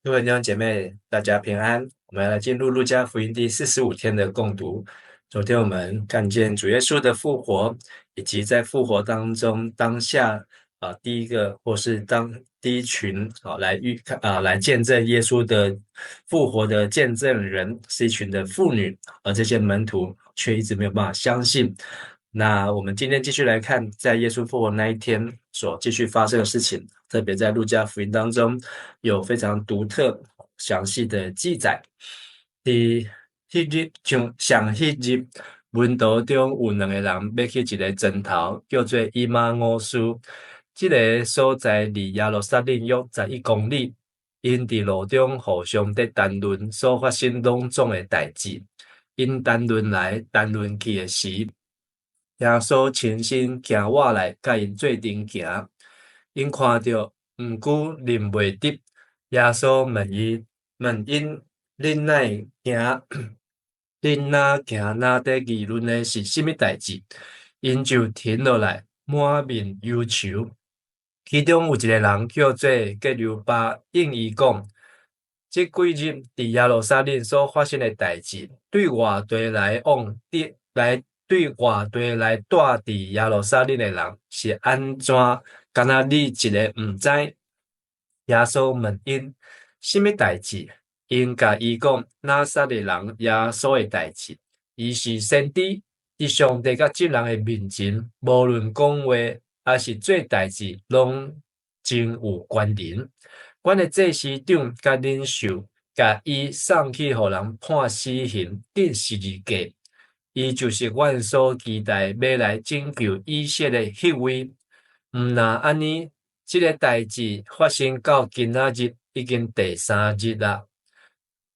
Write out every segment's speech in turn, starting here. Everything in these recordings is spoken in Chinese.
各位弟兄姐妹，大家平安。我们来进入路加福音第45天的共读。昨天我们看见主耶稣的复活，以及在复活当中当下第一个或是第一群来见证耶稣的复活的见证人是一群的妇女，而这些门徒却一直没有办法相信。那我们今天继续来看，在耶稣复活那一天所继续发生的事情，特别在路加福音当中有非常独特、详细的记载。伫迄日上迄日，门徒中有两个人要去一个枕头，叫做以马忤斯。这个所在离耶路撒冷约11公里。因伫路中互相在谈论所发生拢总的代志。因谈论来谈论去的时，耶稣亲身行外来，甲因做阵行。因看到，毋久忍袂得，耶稣问因，恁哪行？恁哪行哪在议论的是甚物代志？因就停落来，满面忧愁。其中有一个人叫做革流巴，应伊讲：这几日伫耶路撒冷所发生的代志，对外地来住伫耶路撒冷的人是安怎？敢若你一个毋知？耶稣问因：甚物代志？因甲伊讲拿撒勒人耶稣的代志。伊是先知，伫上帝甲众人的面前，无论讲话还是做代志，拢真有关联。阮的祭司长甲领袖，甲伊送去互人判死刑，定12架。伊就是阮所期待要来拯救以色列迄位。毋若安尼，这个代志发生到今仔日已经第3日啦。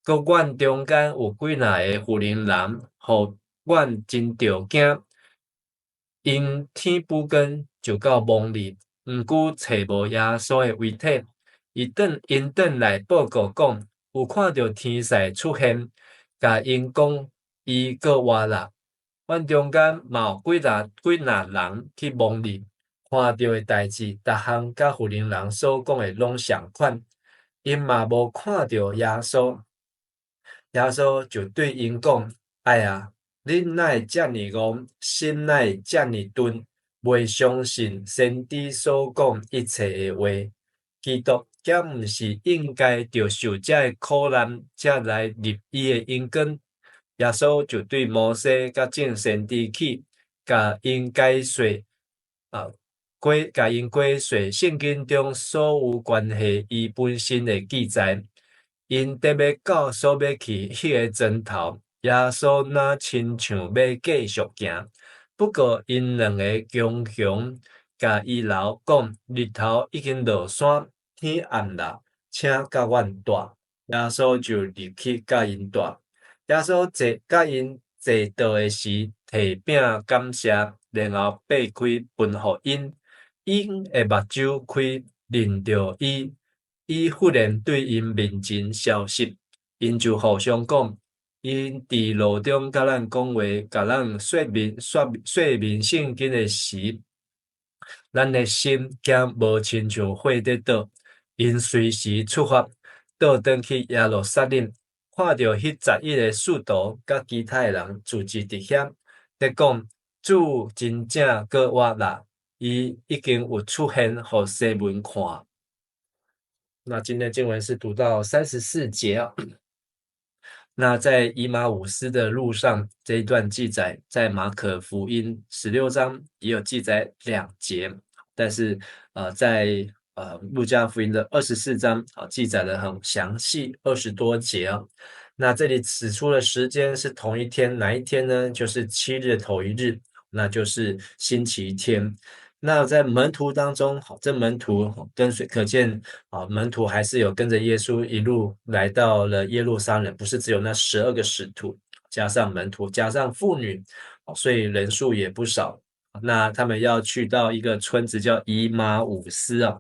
搁阮中间有几若个妇人人，互阮真着惊。因天不光就到梦里，毋久找无耶稣的遗体。因转来报告讲，有看到天使出现，甲因讲伊搁活啦。阮中间嘛有几若人去梦里，看到的代志，逐项甲妇人人所讲的拢相款。因嘛无看到耶稣。耶稣就对因讲：哎呀，恁哪会遮尔戆，心哪会遮尔钝，袂相信先知所讲一切的话。基督敢毋是应该着受遮的苦难，才来入伊的阴间？耶稣就对摩西甲众先知去，甲因解说圣经中所有关系伊本身的记载。因得要到所要去迄个枕头，耶稣若亲像要继续行。不过因两个强雄甲伊老讲，日头已经落山，天暗啦，请甲阮住。耶稣就入去甲因住。耶稣甲因坐倒的时，摕饼感谢，然后擘开分互因。因的目睭开，认着伊。伊忽然对因面前消失。因就互相讲，因伫路中甲咱讲话，甲咱说明圣经的时，咱的心竟无亲像火在倒。因随时出发，倒转去耶路撒冷，看到迄11个使徒甲其他的人聚集伫遐，在讲主真正搁活啦，伊已经有出现互西门看。那今天经文是读到34节啊。那在以马忤斯的路上这一段记载，在马可福音16章也有记载2节，但是在路加福音的24章记载的很详细，20多节啊。那这里指出的时间是同一天，哪一天呢？就是7日头一日，那就是星期天。那在门徒当中，这门徒跟随，可见门徒还是有跟着耶稣一路来到了耶路撒冷，不是只有那12个使徒，加上门徒，加上妇女，所以人数也不少。那他们要去到一个村子叫以马忤斯啊。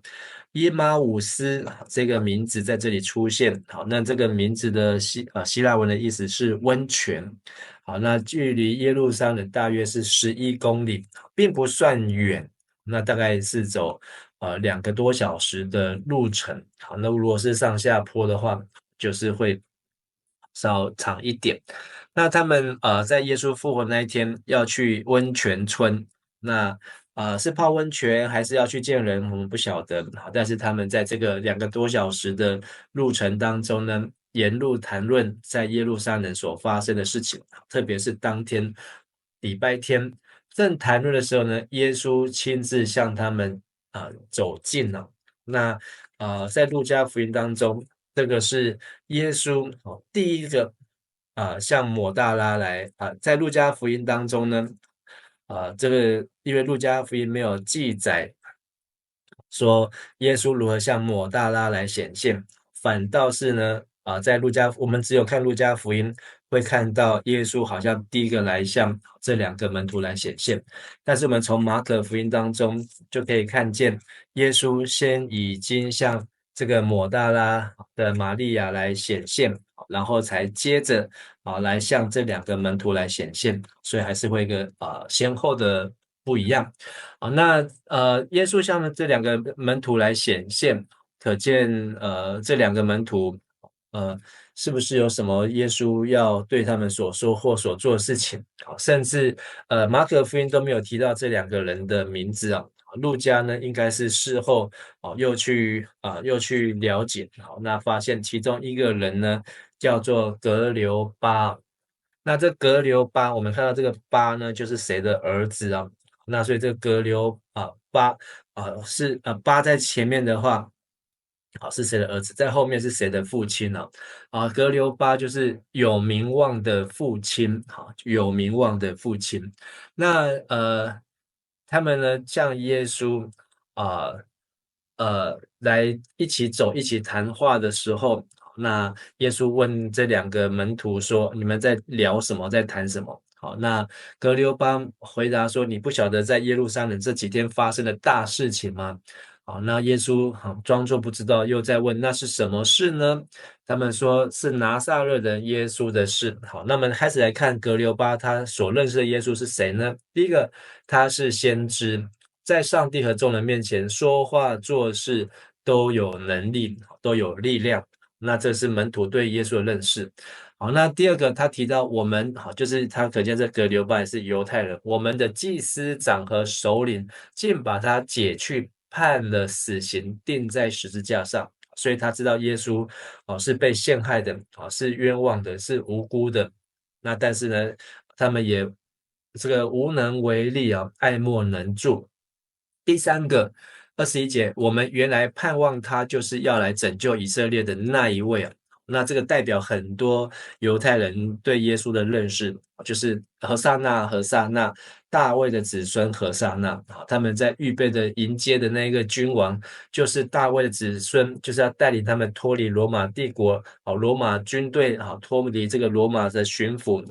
以马忤斯这个名字在这里出现，好，那这个名字的希腊文的意思是温泉。好，那距离耶路撒冷大约是11公里，并不算远。那大概是走2个多小时的路程。好，那如果是上下坡的话，就是会稍长一点。那他们在耶稣复活那一天要去温泉村，那是泡温泉还是要去见人，我们不晓得。好，但是他们在这个2个多小时的路程当中呢，沿路谈论在耶路撒冷所发生的事情，特别是当天礼拜天正谈论的时候呢，耶稣亲自向他们走近了。那在路加福音当中，这个是耶稣第一个向抹大拉来在路加福音当中呢，这个因为路加福音没有记载说耶稣如何向抹大拉来显现，反倒是呢，在我们只有看路加福音，会看到耶稣好像第一个来向这2个门徒来显现。但是我们从马可福音当中就可以看见，耶稣先已经向这个抹大拉的玛利亚来显现，然后才接着来向这2个门徒来显现，所以还是会一个先后的不一样。那耶稣向这2个门徒来显现，可见这2个门徒是不是有什么耶稣要对他们所说或所做的事情？甚至马可福音都没有提到这2个人的名字啊。路加呢，应该是事后又去了解，那发现其中一个人呢叫做格流巴。那这格流巴，我们看到这个巴呢，就是谁的儿子啊？那所以这个格流巴是巴在前面的话，是谁的儿子？在后面是谁的父亲呢？格流巴就是有名望的父亲，有名望的父亲。那他们呢，向耶稣啊来一起走、一起谈话的时候，那耶稣问这2个门徒说：“你们在聊什么？在谈什么？”好，那格留巴回答说：“你不晓得在耶路撒冷这几天发生的大事情吗？”好，那耶稣装作不知道，又在问：“那是什么事呢？”他们说是拿撒勒人耶稣的事。好，那么开始来看格留巴他所认识的耶稣是谁呢？第一个，他是先知，在上帝和众人面前说话做事都有能力，都有力量。那这是门徒对耶稣的认识。好，那第二个，他提到我们，就是他可见这格留巴也是犹太人，我们的祭司长和首领竟把他解去，判了死刑，钉在十字架上。所以他知道耶稣是被陷害的，是冤枉的，是无辜的。那但是呢，他们也这个无能为力爱莫能助。第三个21节，我们原来盼望他就是要来拯救以色列的那一位。那这个代表很多犹太人对耶稣的认识，就是何撒那，何撒那，大卫的子孙何撒那。他们在预备的迎接的那个君王，就是大卫的子孙，就是要带领他们脱离罗马帝国，罗马军队，脱离这个罗马的巡抚，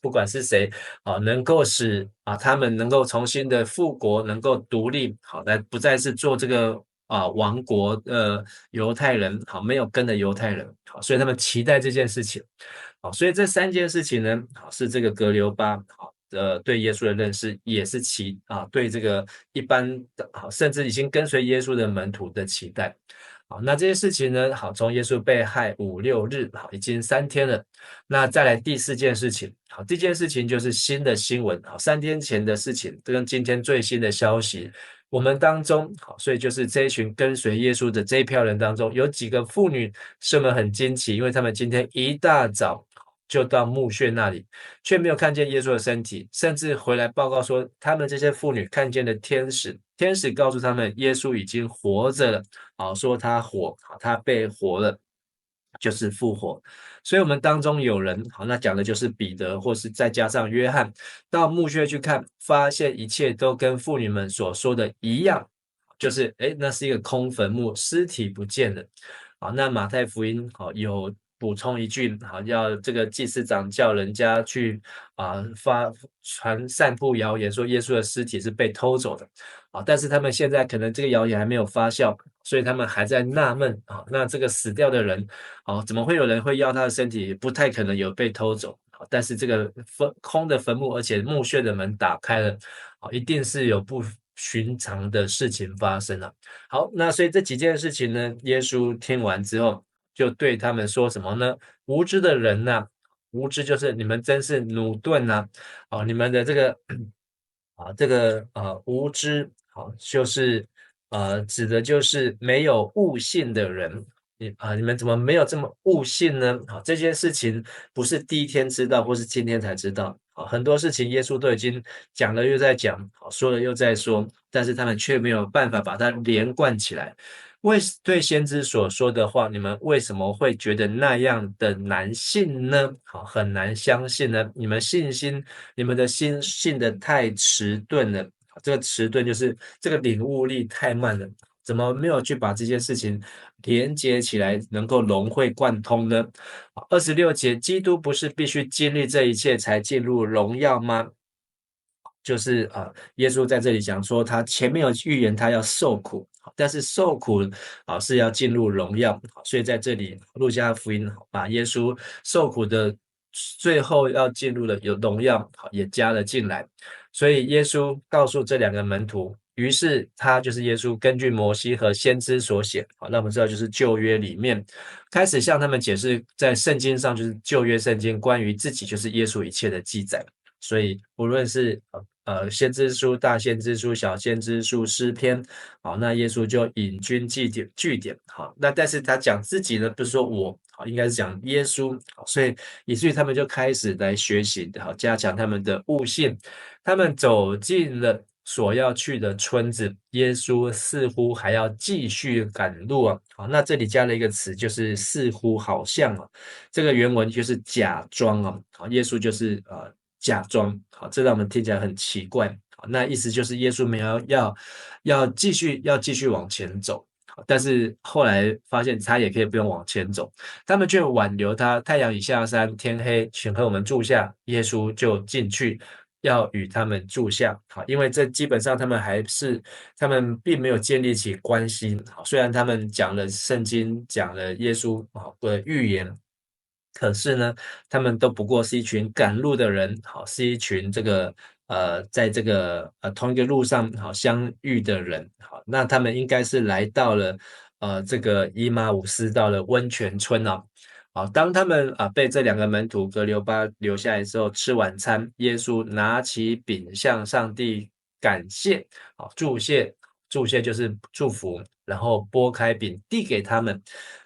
不管是谁，能够使他们能够重新的复国，能够独立，来不再是做这个亡国犹太人，没有根的犹太人，所以他们期待这件事情。所以这3件事情呢，是这个格留巴对耶稣的认识，也是对这个一般的甚至已经跟随耶稣的门徒的期待。好，那这些事情呢，从耶稣被害5、6日，已经3天了。那再来第4件事情，第一件事情就是新的新闻，3天前的事情，跟今天最新的消息，我们当中，所以就是这一群跟随耶稣的这一票人当中，有几个妇女是我们很惊奇，因为他们今天一大早就到墓穴那里，却没有看见耶稣的身体，甚至回来报告说，他们这些妇女看见了天使，天使告诉他们耶稣已经活着了，说他被活了，就是复活。所以我们当中有人，那讲的就是彼得，或是再加上约翰，到墓穴去看，发现一切都跟妇女们所说的一样，就是那是一个空坟墓，尸体不见了。那马太福音有补充一句，要这个祭司长叫人家去散布谣言，说耶稣的尸体是被偷走的。但是他们现在可能这个谣言还没有发酵，所以他们还在纳闷那这个死掉的人怎么会有人会要他的身体？不太可能有被偷走。但是这个空的坟墓，而且墓穴的门打开了，一定是有寻常的事情发生了。好，那所以这几件事情呢，耶稣听完之后，就对他们说什么呢？无知的人呐、无知就是你们真是鲁钝呐、你们的这个无知，就是指的就是没有悟性的人。你们怎么没有这么悟性呢？这件事情不是第一天知道，或是今天才知道。很多事情耶稣都已经讲了又在讲，说了又在说，但是他们却没有办法把它连贯起来。对先知所说的话，你们为什么会觉得那样的难信呢？很难相信呢？你们的心信的太迟钝了。这个迟钝就是这个领悟力太慢了，怎么没有去把这些事情连接起来，能够融会贯通呢？26节，基督不是必须经历这一切才进入荣耀吗？就是耶稣在这里讲说，他前面有预言他要受苦，但是受苦是要进入荣耀，所以在这里路加福音把耶稣受苦的最后要进入的有荣耀也加了进来，所以耶稣告诉这两个门徒，于是他就是耶稣根据摩西和先知所写，那我们知道就是旧约里面开始向他们解释，在圣经上就是旧约圣经关于自己就是耶稣一切的记载。所以无论是先知书、大先知书、小先知书、诗篇，好，那耶稣就引经据典，好，那但是他讲自己呢，不是说我，好，应该是讲耶稣，好，所以以至于他们就开始来学习，好，加强他们的悟性，他们走进了所要去的村子，耶稣似乎还要继续赶路啊，好，那这里加了一个词，就是似乎好像啊，这个原文就是假装啊，好，耶稣就是假装，好，这让我们听起来很奇怪。好，那意思就是耶稣没有要继续往前走，但是后来发现他也可以不用往前走，他们却挽留他。太阳已下山，天黑，请和我们住下。耶稣就进去，要与他们住下。好，因为这基本上他们并没有建立起关系。好，虽然他们讲了圣经，讲了耶稣的预言。可是呢，他们都不过是一群赶路的人，好，是一群在这个同一个路上相遇的人，好，那他们应该是来到了这个以马五斯到了温泉村哦，好，当他们被这两个门徒格留巴留下来之后，吃晚餐，耶稣拿起饼向上帝感谢，好，祝谢就是祝福，然后拨开饼递给他们。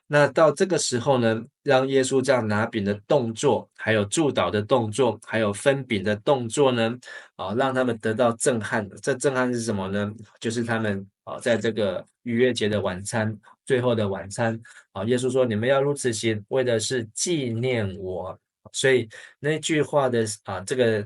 那到这个时候呢，让耶稣这样拿饼的动作，还有祝祷的动作，还有分饼的动作呢，让他们得到震撼。这震撼是什么呢？就是他们在这个逾越节的晚餐，最后的晚餐，耶稣说：“你们要如此行，为的是纪念我。”所以那句话的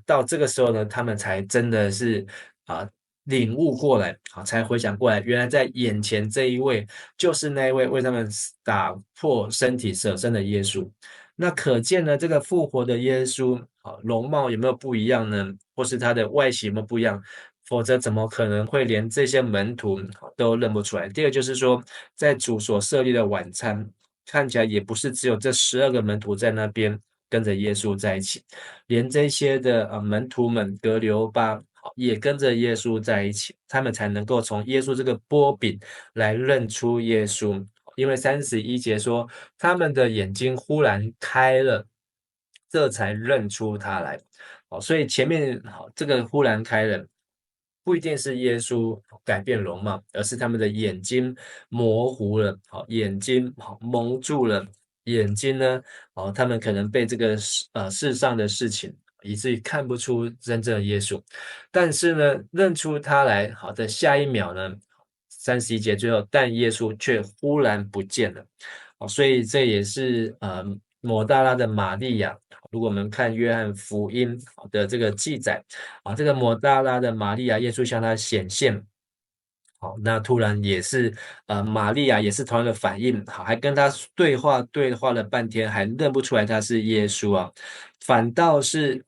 到这个时候呢，他们才真的是啊。领悟过来，才回想过来，原来在眼前这一位就是那一位为他们打破身体舍身的耶稣。那可见呢，这个复活的耶稣，容貌有没有不一样呢？或是他的外形有没有不一样？否则怎么可能会连这些门徒都认不出来？第二就是说，在主所设立的晚餐，看起来也不是只有这12个门徒在那边跟着耶稣在一起，连这些的门徒们格留巴也跟着耶稣在一起，他们才能够从耶稣这个波饼来认出耶稣。因为31节说，他们的眼睛忽然开了，这才认出他来。所以前面这个忽然开了，不一定是耶稣改变容貌，而是他们的眼睛模糊了，眼睛蒙住了，眼睛呢，他们可能被这个世上的事情，以至于看不出真正的耶稣。但是呢，认出他来，好的下一秒呢，31节最后，但耶稣却忽然不见了。所以这也是抹大拉的玛利亚。如果我们看约翰福音的这个记载这个抹大拉的玛利亚，耶稣向她显现。好，那突然也是，玛利亚也是同样的反应，好，还跟他对话了半天，还认不出来他是耶稣啊，反倒是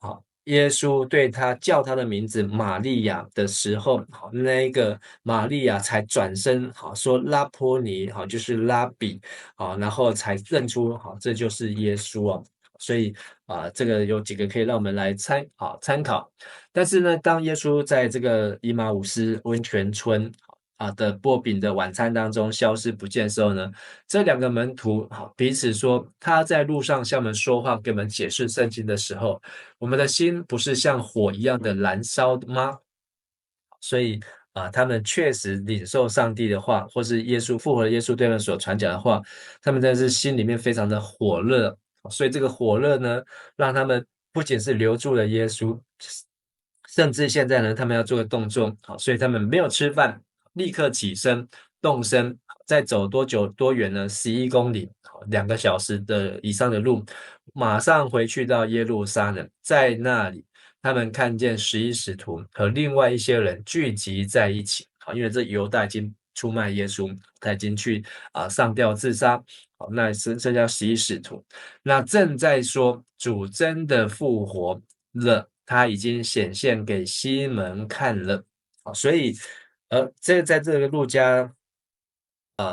耶稣对他叫他的名字玛利亚的时候，好，那个玛利亚才转身，好，说拉波尼，好，就是拉比，好，然后才认出，好，这就是耶稣啊。所以这个有几个可以让我们来参考。但是呢，当耶稣在这个以马忤斯温泉村的擘饼的晚餐当中消失不见的时候呢，这两个门徒彼此说，他在路上向我们说话，给我们解释圣经的时候，我们的心不是像火一样的燃烧吗？所以他们确实领受上帝的话，或是复活的耶稣对他们所传讲的话，他们真的是心里面非常的火热。所以这个火热呢，让他们不仅是留住了耶稣，甚至现在呢，他们要做个动作，所以他们没有吃饭，立刻起身动身，再走多久多远呢？11公里，2个小时的以上的路，马上回去到耶路撒冷，在那里他们看见11使徒和另外一些人聚集在一起，因为这犹大已经出卖耶稣，他已经去上吊自杀，那剩下11使徒，那正在说主真的复活了，他已经显现给西门看了，所以在这个路加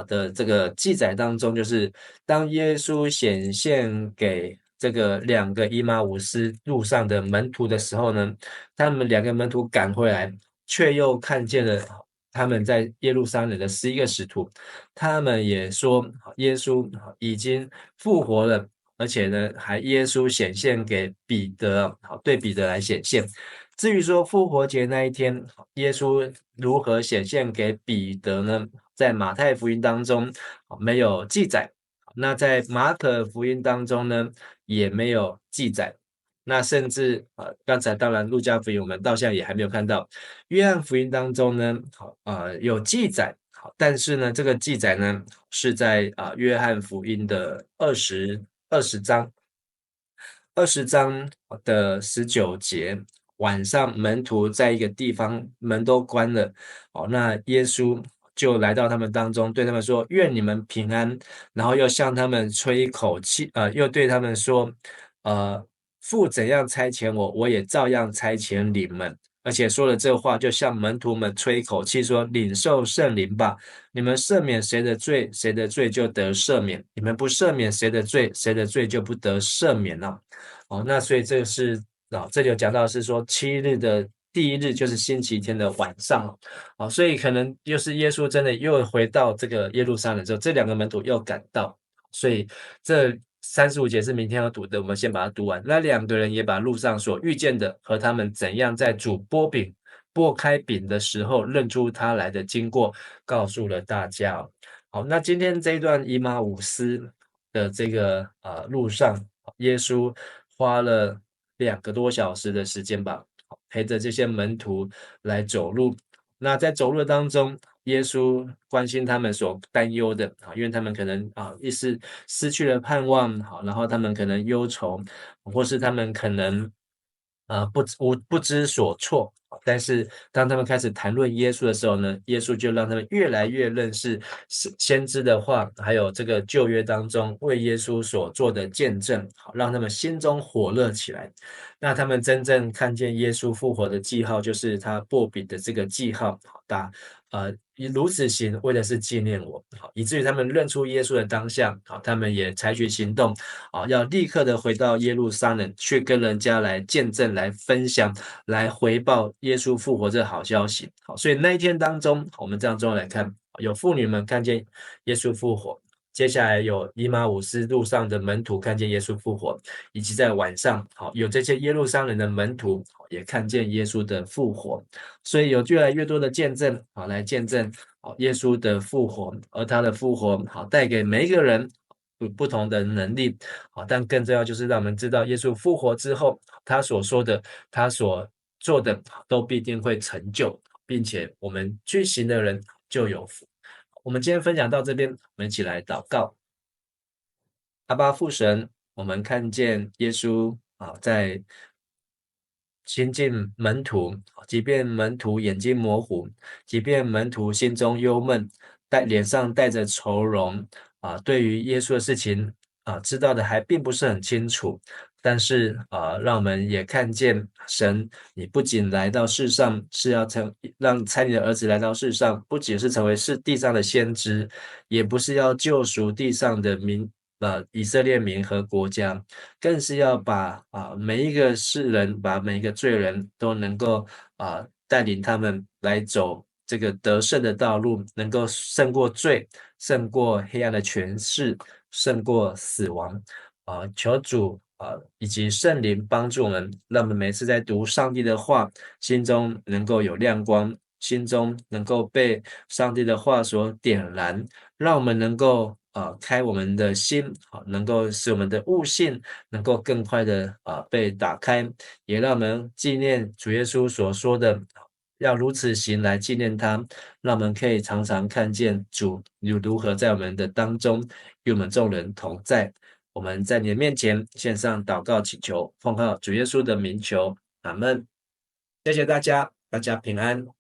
的这个记载当中，就是当耶稣显现给这个2个以马忤斯路上的门徒的时候呢，他们2个门徒赶回来，却又看见了他们在耶路撒冷的11个使徒，他们也说耶稣已经复活了，而且呢，还耶稣显现给彼得，对彼得来显现。至于说复活节那一天，耶稣如何显现给彼得呢？在马太福音当中没有记载，那在马可福音当中呢也没有记载，那甚至刚才当然路加福音我们到现在也还没有看到，约翰福音当中呢有记载，但是呢这个记载呢是在约翰福音的20章的19节，晚上门徒在一个地方门都关了，那耶稣就来到他们当中，对他们说愿你们平安，然后又向他们吹一口气，又对他们说父怎样差遣我，我也照样差遣你们。而且说了这话，就向门徒们吹一口气，说：“领受圣灵吧！你们赦免谁的罪，谁的罪就得赦免；你们不赦免谁的罪，谁的罪就不得赦免了。”那所以这个是这里有讲到是说7日的第1日就是星期天的晚上所以可能就是耶稣真的又回到这个耶路撒冷之后，这2个门徒又赶到，所以这35节是明天要读的，我们先把它读完。那2个人也把路上所遇见的和他们怎样在主擘开饼的时候认出他来的经过，告诉了大家。好，那今天这一段以马忤斯的这个路上，耶稣花了2个多小时的时间吧，陪着这些门徒来走路。那在走路当中，耶稣关心他们所担忧的因为他们可能一时失去了盼望，然后他们可能忧愁，或是他们可能不知所措。但是当他们开始谈论耶稣的时候呢，耶稣就让他们越来越认识先知的话，还有这个旧约当中为耶稣所做的见证，让他们心中火热起来。那他们真正看见耶稣复活的记号，就是他擘饼的这个记号，如此行，为的是纪念我，以至于他们认出耶稣的当下，他们也采取行动，要立刻的回到耶路撒冷，去跟人家来见证、来分享、来回报耶稣复活这好消息。所以那一天当中，我们这样中来看，有妇女们看见耶稣复活，接下来有以马忤斯路上的门徒看见耶稣复活，以及在晚上，有这些耶路撒冷的门徒也看见耶稣的复活，所以有越来越多的见证，来见证耶稣的复活，而他的复活带给每一个人不同的能力，但更重要就是让我们知道耶稣复活之后，他所说的，他所做的都必定会成就，并且我们去行的人就有福。我们今天分享到这边，我们一起来祷告。阿爸父神，我们看见耶稣在亲近门徒，即便门徒眼睛模糊，即便门徒心中忧闷，脸上带着愁容对于耶稣的事情知道的还并不是很清楚，但是让我们也看见神，你不仅来到世上是要让差你的儿子来到世上，不仅是成为地上的先知，也不是要救赎地上的以色列民和国家，更是要把每一个世人，把每一个罪人都能够带领他们来走这个得胜的道路，能够胜过罪，胜过黑暗的权势，胜过死亡。求主以及圣灵帮助我们，让我们每次在读上帝的话，心中能够有亮光，心中能够被上帝的话所点燃，让我们能够开我们的心，能够使我们的悟性能够更快的被打开，也让我们纪念主耶稣所说的，要如此行来纪念他，让我们可以常常看见主如何在我们的当中与我们众人同在。我们在你的面前献上祷告祈求，奉靠主耶稣的名求，阿们。谢谢大家，大家平安。